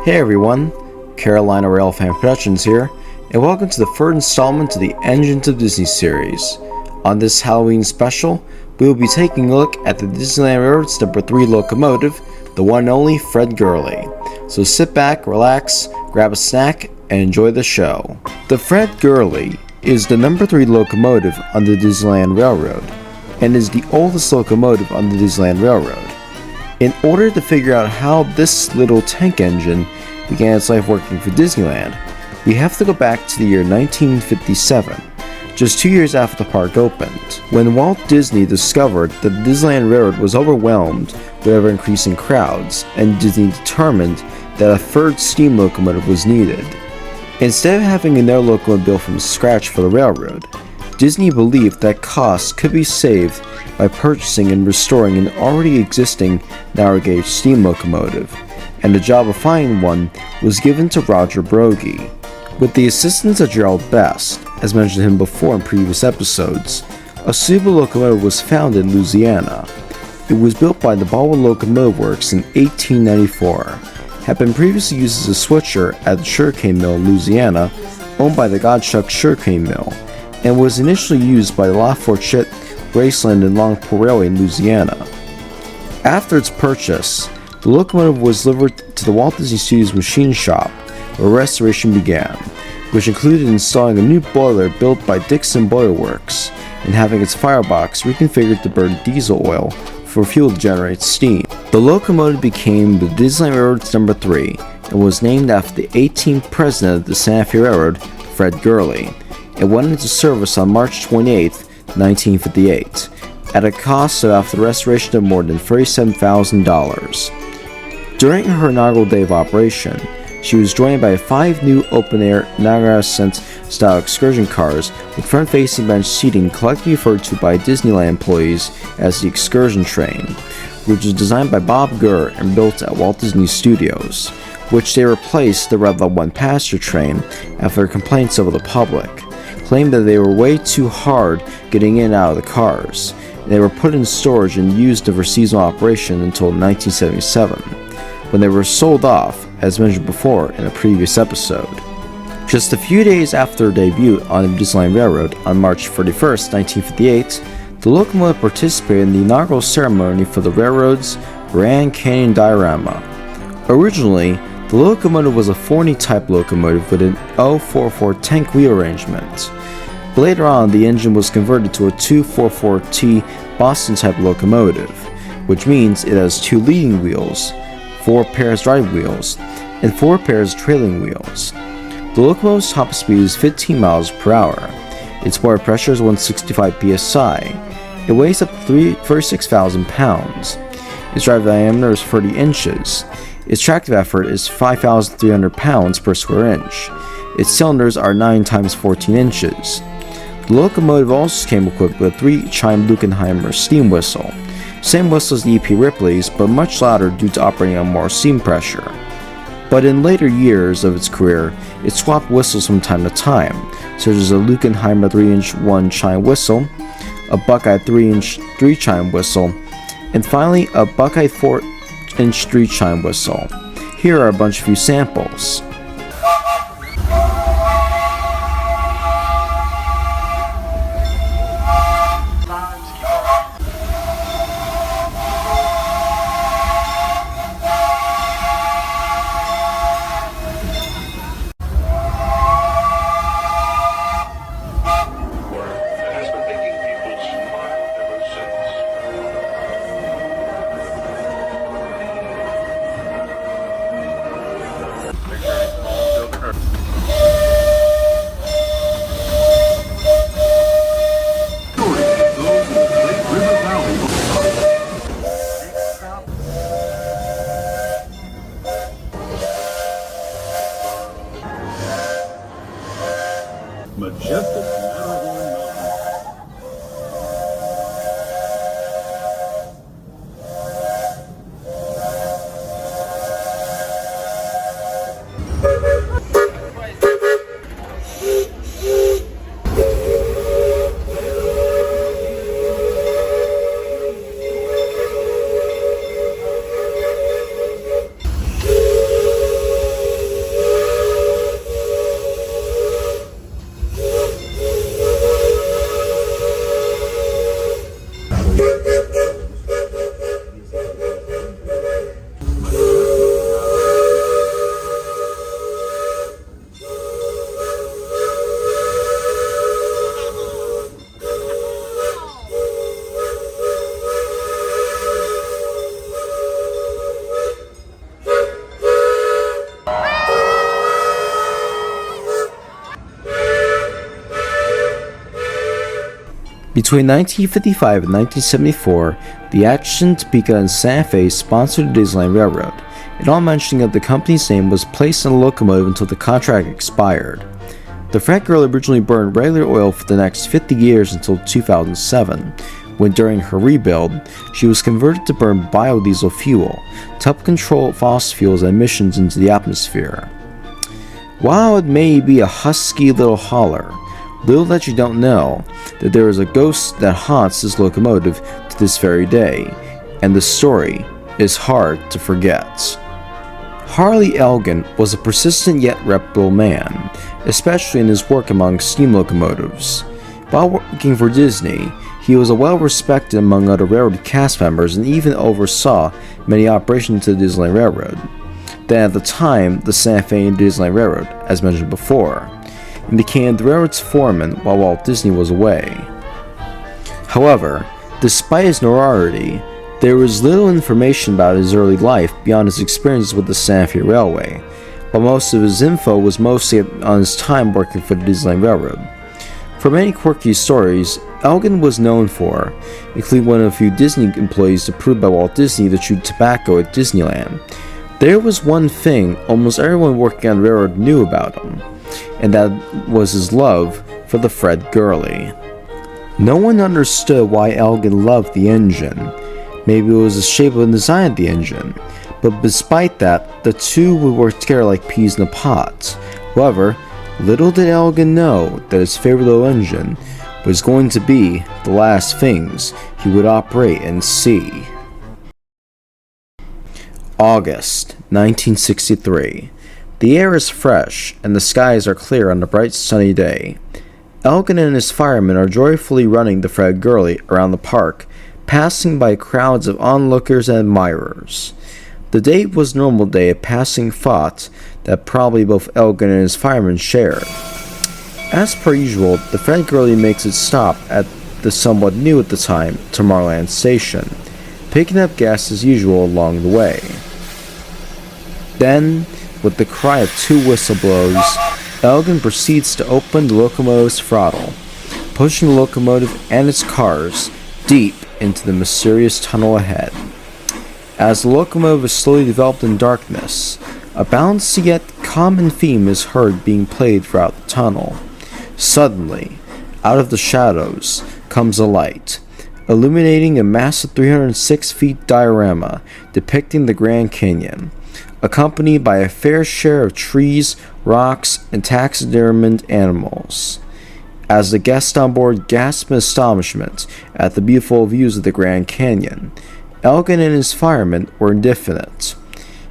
Hey everyone, Carolina Railfan Productions here, and welcome to the third installment to the Engines of Disney series. On this Halloween special, we will be taking a look at the Disneyland Railroad's number 3 locomotive, the one and only Fred Gurley. So sit back, relax, grab a snack, and enjoy the show. The Fred Gurley is the number 3 locomotive on the Disneyland Railroad, and is the oldest locomotive on the Disneyland Railroad. In order to figure out how this little tank engine began its life working for Disneyland, we have to go back to the year 1957, just 2 years after the park opened, when Walt Disney discovered that the Disneyland Railroad was overwhelmed with ever-increasing crowds, and Disney determined that a third steam locomotive was needed. Instead of having another locomotive built from scratch for the railroad, Disney believed that costs could be saved by purchasing and restoring an already existing narrow gauge steam locomotive, and the job of finding one was given to Roger Brogy. With the assistance of Gerald Best, as mentioned him before in previous episodes, a suitable locomotive was found in Louisiana. It was built by the Baldwin Locomotive Works in 1894, had been previously used as a switcher at the sugarcane mill in Louisiana, owned by the Godshuck Sugarcane Mill, and was initially used by the La Fourchette, Graceland, and Longport Railway in Louisiana. After its purchase, the locomotive was delivered to the Walt Disney Studios machine shop, where restoration began, which included installing a new boiler built by Dixon Boiler Works, and having its firebox reconfigured to burn diesel oil for fuel to generate steam. The locomotive became the Disneyland Railroad's number 3, and was named after the 18th president of the Santa Fe Railroad, Fred Gurley. It went into service on March 28, 1958, at a cost of after restoration of more than $37,000. During her inaugural day of operation, she was joined by 5 new open-air Niagara Ascent-style excursion cars with front-facing bench seating, collectively referred to by Disneyland employees as the excursion train, which was designed by Bob Gurr and built at Walt Disney Studios, which they replaced the Red Level 1 passenger train after complaints over the public, claimed that they were way too hard getting in and out of the cars. They were put in storage and used for seasonal operation until 1977, when they were sold off, as mentioned before in a previous episode. Just a few days after their debut on the Disneyland Railroad on March 31st, 1958, the locomotive participated in the inaugural ceremony for the railroad's Grand Canyon Diorama. Originally, the locomotive was a Forney-type locomotive with an 044 tank wheel arrangement. Later on, the engine was converted to a 244T Boston-type locomotive, which means it has 2 leading wheels, 4 pairs drive wheels, and 4 pairs trailing wheels. The locomotive's top speed is 15 miles per hour. Its water pressure is 165 psi. It weighs up to 36,000 pounds. Its drive diameter is 30 inches. Its tractive effort is 5,300 pounds per square inch. Its cylinders are 9 times 14 inches. The locomotive also came equipped with a 3-chime Luckenheimer steam whistle, same whistle as the EP Ripley's, but much louder due to operating on more steam pressure. But in later years of its career, it swapped whistles from time to time, such as a Luckenheimer 3-inch 1-chime whistle, a Buckeye 3-inch 3-chime whistle, and finally a Buckeye 4-inch 3-chime whistle. Here are a bunch of few samples. Majestic Matterhorn Between 1955 and 1974, the action Topeka and Santa Fe sponsored the Disneyland Railroad, and all mentioning of the company's name was placed on the locomotive until the contract expired. The Fred Gurley originally burned regular oil for the next 50 years until 2007, when during her rebuild, she was converted to burn biodiesel fuel to help control fossil fuels and emissions into the atmosphere. While it may be a husky little holler, little that you don't know that there is a ghost that haunts this locomotive to this very day, and the story is hard to forget. Harley Elgin was a persistent yet reputable man, especially in his work among steam locomotives. While working for Disney, he was well respected among other railroad cast members and even oversaw many operations to the Disneyland Railroad. Then at the time, the Santa Fe and Disneyland Railroad, as mentioned before, and became the railroad's foreman while Walt Disney was away. However, despite his notoriety, there was little information about his early life beyond his experiences with the Santa Fe Railway, while most of his info was mostly on his time working for the Disneyland Railroad. For many quirky stories, Elgin was known for, including one of a few Disney employees approved by Walt Disney to chew tobacco at Disneyland. There was one thing almost everyone working on the railroad knew about him, and that was his love for the Fred Gurley. No one understood why Elgin loved the engine. Maybe it was the shape and design of the engine, but despite that, the two would work together like peas in a pod. However, little did Elgin know that his favorite little engine was going to be the last things he would operate and see. August 1963. The air is fresh and the skies are clear on a bright sunny day. Elgin and his firemen are joyfully running the Fred Gurley around the park, passing by crowds of onlookers and admirers. The day was a normal day, a passing thought that probably both Elgin and his firemen shared. As per usual, the Fred Gurley makes its stop at the somewhat new at the time Tomorrowland station, picking up guests as usual along the way. Then, with the cry of two whistle blows, Elgin proceeds to open the locomotive's throttle, pushing the locomotive and its cars deep into the mysterious tunnel ahead. As the locomotive is slowly developed in darkness, a balanced yet common theme is heard being played throughout the tunnel. Suddenly, out of the shadows comes a light, illuminating a massive 306 feet diorama depicting the Grand Canyon, accompanied by a fair share of trees, rocks, and taxidermied animals. As the guests on board gasp in astonishment at the beautiful views of the Grand Canyon, Elgin and his firemen were indifferent.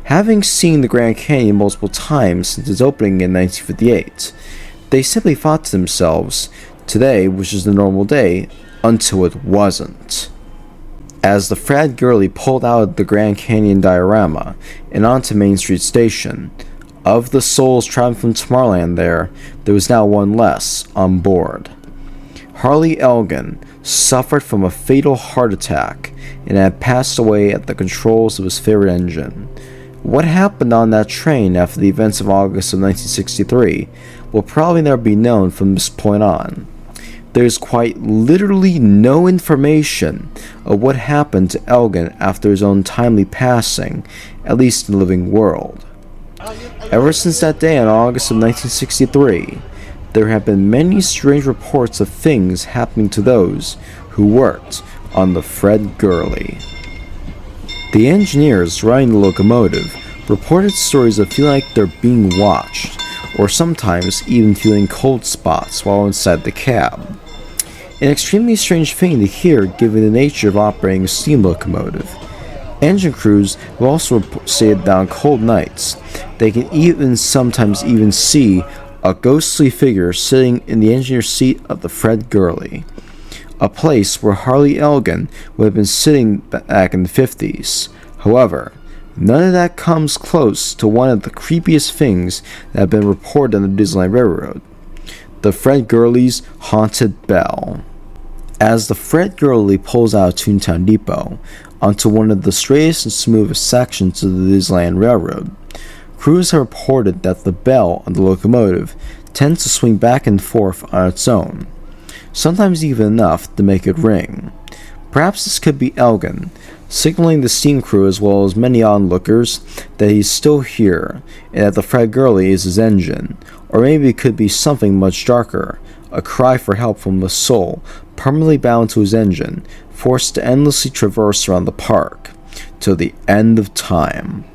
Having seen the Grand Canyon multiple times since its opening in 1958, they simply thought to themselves, today was just a normal day, until it wasn't. As the Fred Gurley pulled out of the Grand Canyon diorama and onto Main Street Station, of the souls traveling from Tomorrowland there was now one less on board. Harley Elgin suffered from a fatal heart attack and had passed away at the controls of his favorite engine. What happened on that train after the events of August of 1963 will probably never be known from this point on. There's quite literally no information of what happened to Elgin after his own timely passing, at least in the living world. Ever since that day in August of 1963, there have been many strange reports of things happening to those who worked on the Fred Gurley. The engineers running the locomotive reported stories of feeling like they're being watched, or sometimes even feeling cold spots while inside the cab. An extremely strange thing to hear given the nature of operating a steam locomotive. Engine crews have also stated that on cold nights, they can sometimes even see a ghostly figure sitting in the engineer's seat of the Fred Gurley, a place where Harley Elgin would have been sitting back in the 50s. However, none of that comes close to one of the creepiest things that have been reported on the Disneyland Railroad, the Fred Gurley's haunted bell. As the Fred Gurley pulls out of Toontown Depot onto one of the straightest and smoothest sections of the Disneyland Railroad, crews have reported that the bell on the locomotive tends to swing back and forth on its own. sometimes even enough to make it ring. Perhaps this could be Elgin, signaling the steam crew as well as many onlookers that he's still here and that the Fred Gurley is his engine. Or maybe it could be something much darker, a cry for help from a soul permanently bound to his engine, forced to endlessly traverse around the park, till the end of time.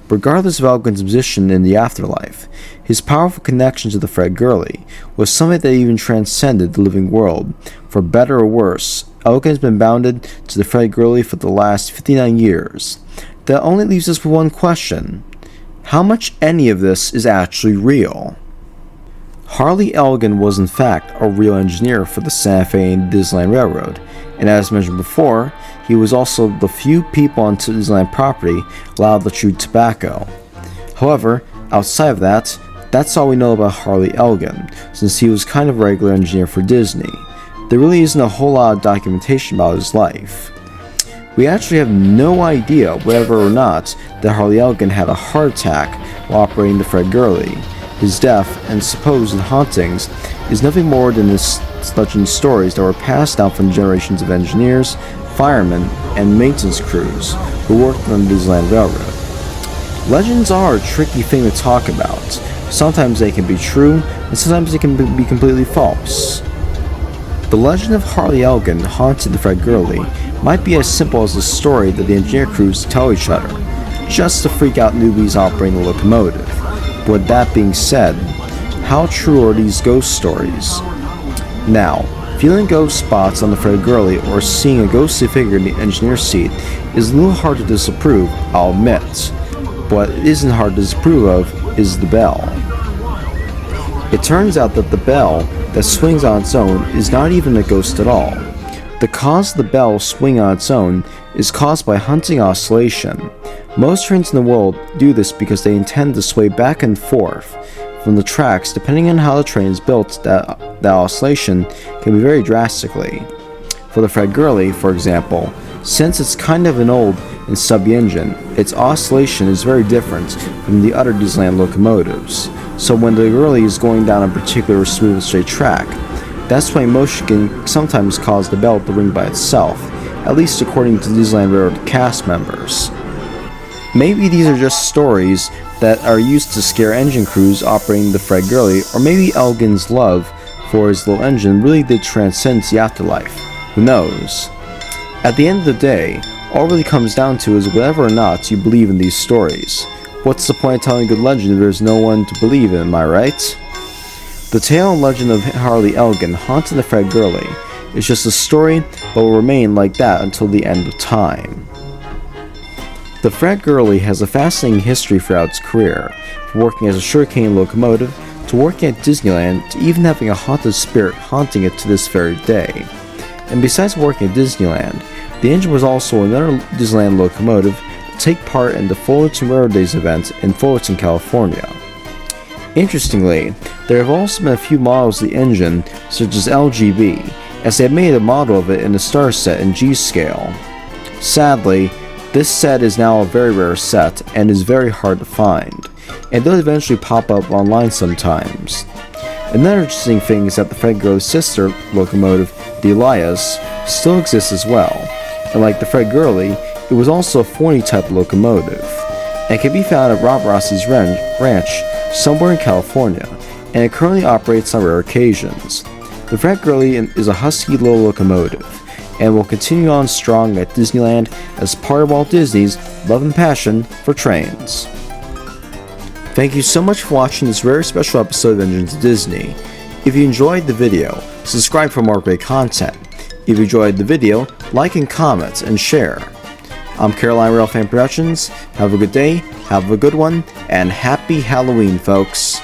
Regardless of Elgin's position in the afterlife, his powerful connection to the Fred Gurley was something that even transcended the living world. For better or worse, Elgin has been bounded to the Fred Gurley for the last 59 years. That only leaves us with one question. How much any of this is actually real? Harley Elgin was in fact a real engineer for the Santa Fe and Disneyland Railroad, and as mentioned before, he was also the few people on Disneyland property allowed to chew tobacco. However, outside of that, that's all we know about Harley Elgin, since he was kind of a regular engineer for Disney. There really isn't a whole lot of documentation about his life. We actually have no idea whether or not that Harley Elgin had a heart attack while operating the Fred Gurley. His death and supposed hauntings is nothing more than the legend stories that were passed down from generations of engineers, firemen, and maintenance crews who worked on the Disneyland Railroad. Legends are a tricky thing to talk about. Sometimes they can be true, and sometimes they can be completely false. The legend of Harley Elgin haunted the Fred Gurley might be as simple as a story that the engineer crews tell each other, just to freak out newbies operating the locomotive. With that being said, how true are these ghost stories? Now, feeling ghost spots on the Fred Gurley or seeing a ghostly figure in the engineer's seat is a little hard to disapprove, I'll admit. What isn't hard to disapprove of is the bell. It turns out that the bell that swings on its own is not even a ghost at all. The cause of the bell swing on its own is caused by hunting oscillation. Most trains in the world do this because they intend to sway back and forth from the tracks. Depending on how the train is built, that oscillation can be very drastically. For the Fred Gurley, for example, since it's kind of an old and stubby engine, its oscillation is very different from the other Disneyland locomotives. So when the Gurley is going down a particular smooth straight track, that sway motion can sometimes cause the bell to ring by itself, at least according to Disneyland Railroad cast members. Maybe these are just stories that are used to scare engine crews operating the Fred Gurley, or maybe Elgin's love for his little engine really did transcend the afterlife. Who knows? At the end of the day, all it really comes down to is whether or not you believe in these stories. What's the point of telling a good legend if there's no one to believe in, am I right? The tale and legend of Harley Elgin haunting the Fred Gurley is just a story, but will remain like that until the end of time. The Fred Gurley has a fascinating history throughout its career, from working as a sugarcane locomotive, to working at Disneyland, to even having a haunted spirit haunting it to this very day. And besides working at Disneyland, the engine was also another Disneyland locomotive to take part in the Fullerton Railroad Days event in Fullerton, California. Interestingly, there have also been a few models of the engine, such as LGB, as they have made a model of it in the star set in G-scale. Sadly, this set is now a very rare set and is very hard to find, and does eventually pop up online sometimes. Another interesting thing is that the Fred Gurley's sister locomotive, the Elias, still exists as well, and like the Fred Gurley, it was also a 40 type locomotive, and can be found at Rob Rossi's ranch somewhere in California, and it currently operates on rare occasions. The Fred Gurley is a husky little locomotive, and will continue on strong at Disneyland as part of Walt Disney's love and passion for trains. Thank you so much for watching this very special episode of Engines of Disney. If you enjoyed the video, subscribe for more great content. If you enjoyed the video, like and comment and share. I'm Railfan Productions. Have a good day, have a good one, and happy Halloween, folks.